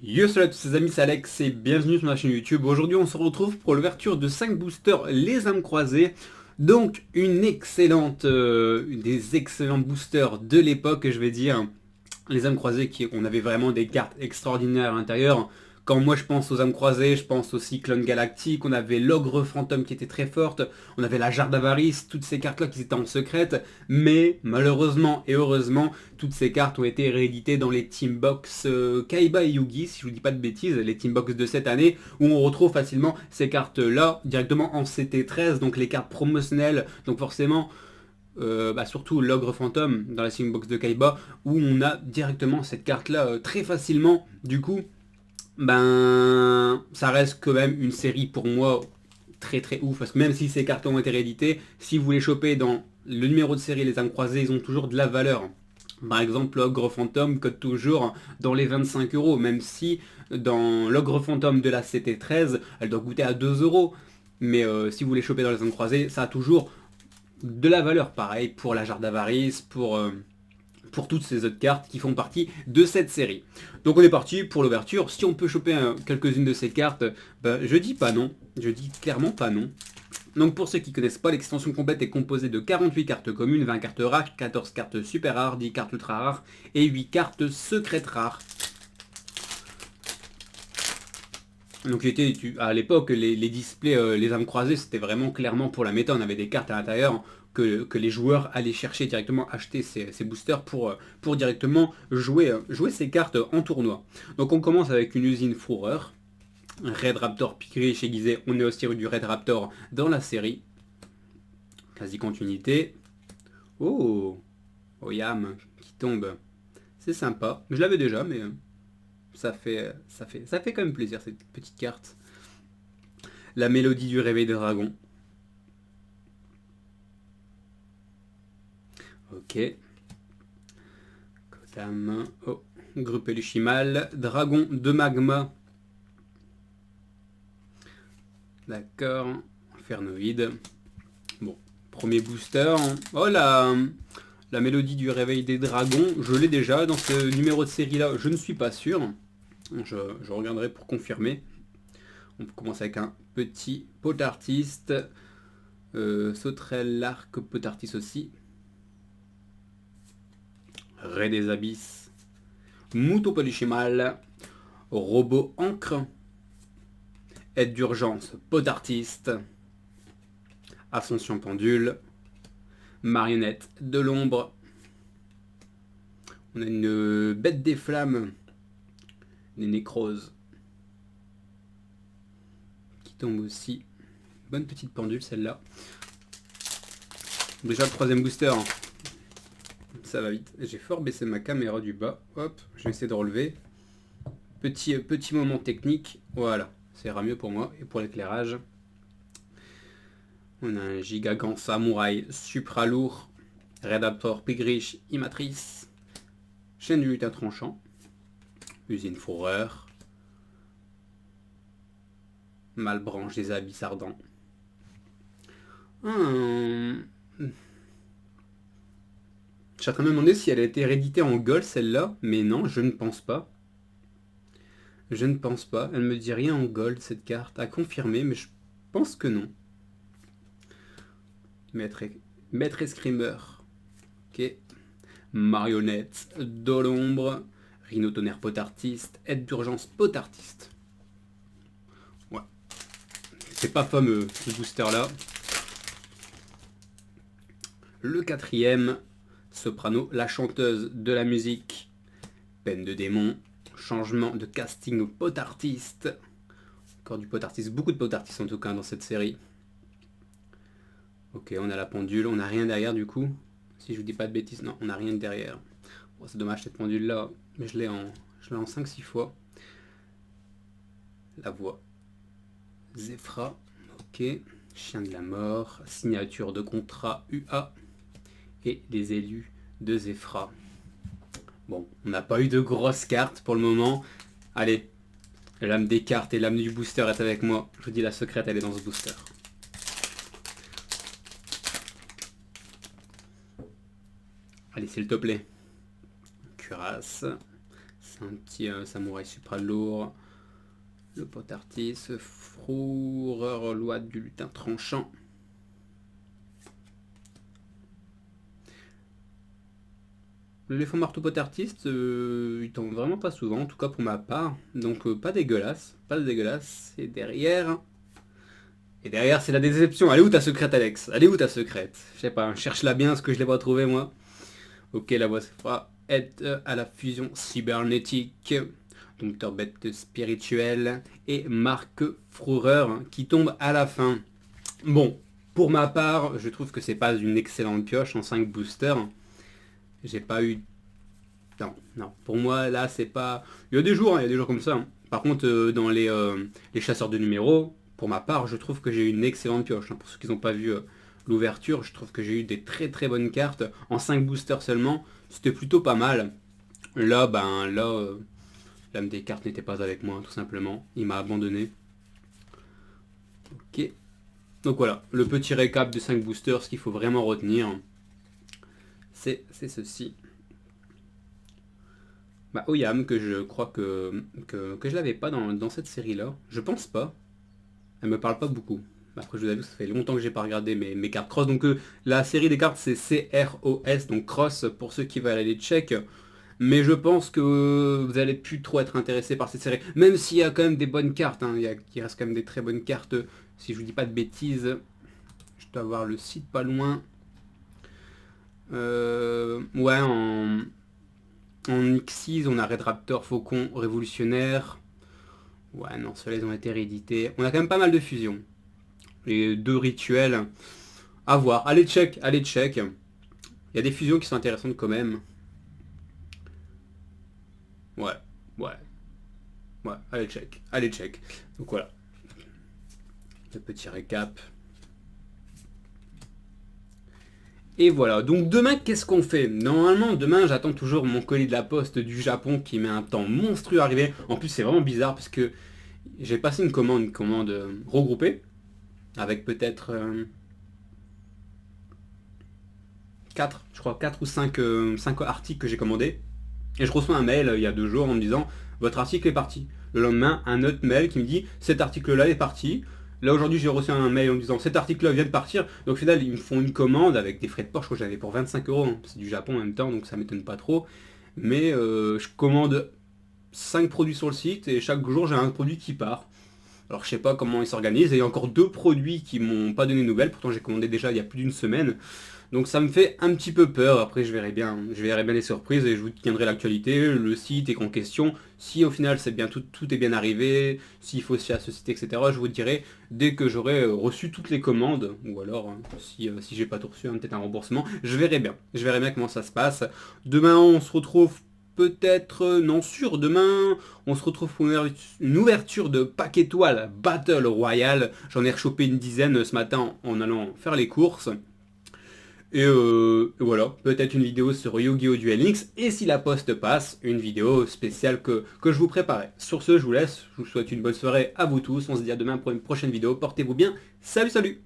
Yo salut à tous les amis, c'est Alex et bienvenue sur ma chaîne YouTube. Aujourd'hui on se retrouve pour l'ouverture de 5 boosters les âmes croisées. Donc une excellente, des excellents boosters de l'époque je vais dire. Les âmes croisées, on avait vraiment des cartes extraordinaires à l'intérieur. Quand moi je pense aux âmes croisées, je pense au Cyclone Galactique, on avait l'ogre fantôme qui était très forte, on avait la jarre d'avarice, toutes ces cartes là qui étaient en secrète, mais malheureusement et heureusement, toutes ces cartes ont été rééditées dans les Teambox Kaiba et Yugi, si je vous dis pas de bêtises, les Teambox de cette année, où on retrouve facilement ces cartes là directement en CT13, donc les cartes promotionnelles, donc forcément surtout l'ogre fantôme dans la Teambox de Kaiba, où on a directement cette carte là très facilement. Du coup, ça reste quand même une série pour moi très très ouf, parce que même si ces cartes ont été rééditées, si vous les chopez dans le numéro de série les âmes croisées, ils ont toujours de la valeur. Par exemple, l'ogre fantôme cote toujours dans les 25 euros, même si dans l'ogre fantôme de la CT13, elle doit coûter à 2 euros. Mais si vous les chopez dans les âmes croisées, ça a toujours de la valeur. Pareil pour la jarre d'avarice, pour toutes ces autres cartes qui font partie de cette série. Donc on est parti pour l'ouverture. Si on peut choper quelques-unes de ces cartes, je dis pas non. Je dis clairement pas non. Donc pour ceux qui ne connaissent pas, l'extension complète est composée de 48 cartes communes, 20 cartes rares, 14 cartes super rares, 10 cartes ultra rares et 8 cartes secrètes rares. Donc à l'époque, les displays, les âmes croisées, c'était vraiment clairement pour la méta. On avait des cartes à l'intérieur que les joueurs allaient chercher directement, acheter ces boosters pour directement jouer ces cartes en tournoi. Donc on commence avec une usine fourreur. Red Raptor piqué chez Gizeh, on est aussi du Red Raptor dans la série. Quasi continuité. Oh, Oyam qui tombe. C'est sympa. Je l'avais déjà, mais ça fait quand même plaisir cette petite carte. La mélodie du réveil des dragons. Ok. Kotam. Oh. Groupe Elushimal. Dragon de magma. D'accord. Infernoïde. Bon. Premier booster. Oh la mélodie du réveil des dragons. Je l'ai déjà dans ce numéro de série là. Je ne suis pas sûr. Je regarderai pour confirmer. On peut commencer avec un petit pot artiste. Sauterelle, l'arc, pot artiste aussi. Ray des abysses. Mouton polychimal. Robot encre. Aide d'urgence, pot artiste. Ascension pendule. Marionnette de l'ombre. On a une bête des flammes. Les nécroses. Qui tombe aussi. Bonne petite pendule celle-là. Déjà le troisième booster. Hein. Ça va vite. J'ai fort baissé ma caméra du bas. Hop, je vais essayer de relever. Petit moment technique. Voilà, ça ira mieux pour moi et pour l'éclairage. On a un Gigagant Samouraï Supra lourd. Redaptor Pigrish Imatrice. Chaîne du lutin tranchant. Usine fourreur. Malbranche des abysses ardents. Je suis en train de me demander si elle a été rééditée en gold celle-là, mais non, je ne pense pas. Je ne pense pas. Elle me dit rien en gold cette carte. À confirmer, mais je pense que non. Maître Escrimeur. Ok. Marionnette de l'ombre. Rhino tonnerre pot artiste. Aide d'urgence pot artiste. Ouais. C'est pas fameux ce booster là. Le quatrième. Soprano, la chanteuse de la musique. Peine de démon. Changement de casting au pot artiste. Encore du pot artiste. Beaucoup de pot artistes en tout cas dans cette série. Ok, on a la pendule. On n'a rien derrière du coup. Si je vous dis pas de bêtises, non, on n'a rien derrière. Bon, c'est dommage cette pendule là. Mais je l'ai en 5-6 fois. La voix. Zephra. Ok. Chien de la mort. Signature de contrat UA. Et les élus de Zephra. Bon, on n'a pas eu de grosses cartes pour le moment. Allez, l'âme des cartes et l'âme du booster est avec moi. Je vous dis, la secrète, elle est dans ce booster. Allez, s'il te plaît. Cuirasse. c'est un petit samouraï supra lourd. Le Potartis, Fourreur, loi du lutin tranchant. L'éléphant marteau potartiste, il tombe vraiment pas souvent, en tout cas pour ma part. Donc pas dégueulasse, pas dégueulasse. Et derrière c'est la déception. Elle est où ta secrète, Alex? Elle est où ta secrète? Je sais pas, cherche-la bien, parce que je l'ai pas trouvée moi. Ok, la voix fera être à la fusion cybernétique. Dompteur bête spirituel et Marc Fourreur qui tombe à la fin. Bon, pour ma part, je trouve que c'est pas une excellente pioche en 5 boosters. J'ai pas eu... Non. Pour moi, là, c'est pas... Il y a des jours comme ça. Hein. Par contre, dans les chasseurs de numéros, pour ma part, je trouve que j'ai eu une excellente pioche. Hein. Pour ceux qui n'ont pas vu l'ouverture, je trouve que j'ai eu des très très bonnes cartes. En 5 boosters seulement, c'était plutôt pas mal. Là, l'âme des cartes n'était pas avec moi, tout simplement. Il m'a abandonné. Ok. Donc voilà, le petit récap de 5 boosters, ce qu'il faut vraiment retenir, c'est ceci. Oyam, que je crois que je l'avais pas dans cette série-là. Je pense pas. Elle me parle pas beaucoup. Après, je vous avoue, ça fait longtemps que j'ai pas regardé mes cartes cross. Donc la série des cartes, c'est CROS, donc cross, pour ceux qui veulent aller check. Mais je pense que vous allez plus trop être intéressé par cette série. Même s'il y a quand même des bonnes cartes. Hein. Il reste quand même des très bonnes cartes. Si je vous dis pas de bêtises. Je dois avoir le site pas loin. Ouais, en X6, on a Red Raptor, Faucon, Révolutionnaire. Ouais, non, ceux-là, ils ont été réédités. On a quand même pas mal de fusions. Et 2 rituels. À voir. Allez, check. Il y a des fusions qui sont intéressantes quand même. Ouais. Allez, check. Donc voilà. Le petit récap. Et voilà, donc demain, qu'est-ce qu'on fait? Normalement, demain, j'attends toujours mon colis de la poste du Japon qui met un temps monstrueux à arriver. En plus, c'est vraiment bizarre parce que j'ai passé une commande regroupée, avec peut-être 4 ou 5 articles que j'ai commandés. Et je reçois un mail il y a 2 jours en me disant « Votre article est parti ». Le lendemain, un autre mail qui me dit « Cet article-là est parti ». Là aujourd'hui j'ai reçu un mail en me disant cet article-là vient de partir. Donc au final ils me font une commande avec des frais de port, je crois que j'avais pour 25 €. Hein. C'est du Japon en même temps donc ça m'étonne pas trop. Mais je commande 5 produits sur le site et chaque jour j'ai un produit qui part. Alors je sais pas comment ils s'organisent. Et il y a encore 2 produits qui m'ont pas donné de nouvelles. Pourtant j'ai commandé déjà il y a plus d'une semaine. Donc ça me fait un petit peu peur, après je verrai bien les surprises et je vous tiendrai l'actualité, le site est en question. Si au final c'est bien tout est bien arrivé, s'il faut se fier à ce site, etc. Je vous dirai dès que j'aurai reçu toutes les commandes, ou alors si j'ai pas tout reçu, peut-être un remboursement, je verrai bien comment ça se passe. Demain on se retrouve peut-être, non sûr, demain on se retrouve pour une ouverture de pack étoile Battle Royale. J'en ai rechopé une dizaine ce matin en allant faire les courses. Et voilà, peut-être une vidéo sur Yu-Gi-Oh! Duel Links, et si la poste passe, une vidéo spéciale que je vous préparais. Sur ce, je vous laisse, je vous souhaite une bonne soirée à vous tous, on se dit à demain pour une prochaine vidéo, portez-vous bien, salut!